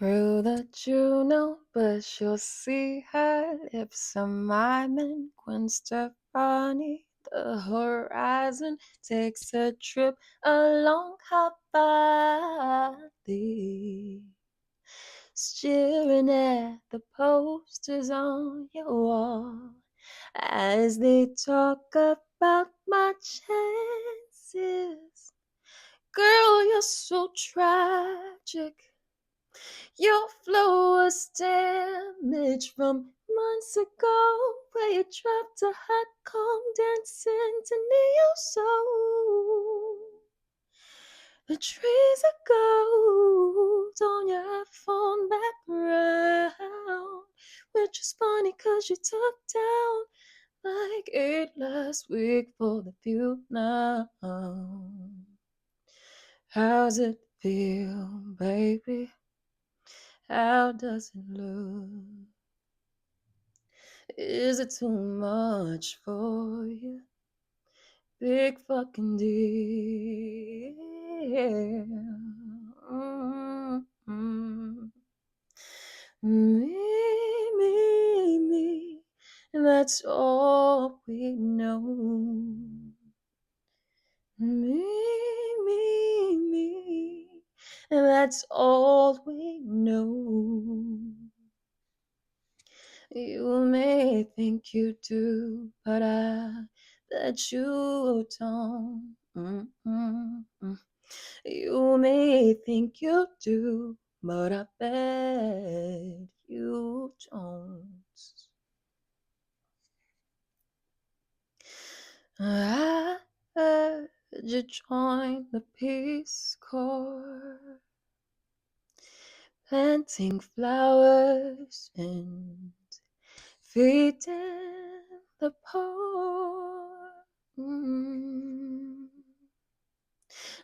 True that you know, but you'll see her lips are miming Gwen Stefani. The horizon takes a trip along her body, staring at the posters on your wall as they talk about my chances. Girl, you're so tragic. Your flow was damaged from months ago, where you dropped a hot condensing to neo soul. The trees are gold on your iPhone background, which is funny 'cause you took down like 8 last week for the view now. How's it feel, baby? How does it look? Is it too much for you? Big fucking deal. Mm-hmm. Me, that's all we know. Me, that's all we know. You may think you do, but I bet you don't. Mm-mm-mm. You may think you do, but I bet you don't. I heard you joined the Peace Corps, planting flowers and feeding the poor. Mm.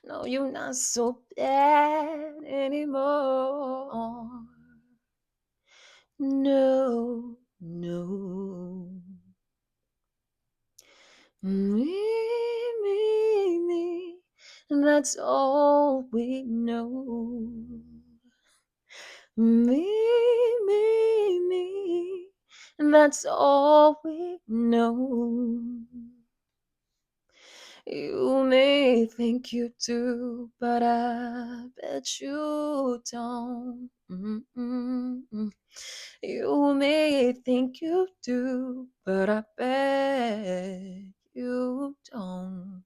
No, you're not so bad anymore. No, no. Me. That's all we know. Me. That's all we know. You may think you do, but I bet you don't. Mm-mm-mm. You may think you do, but I bet you don't.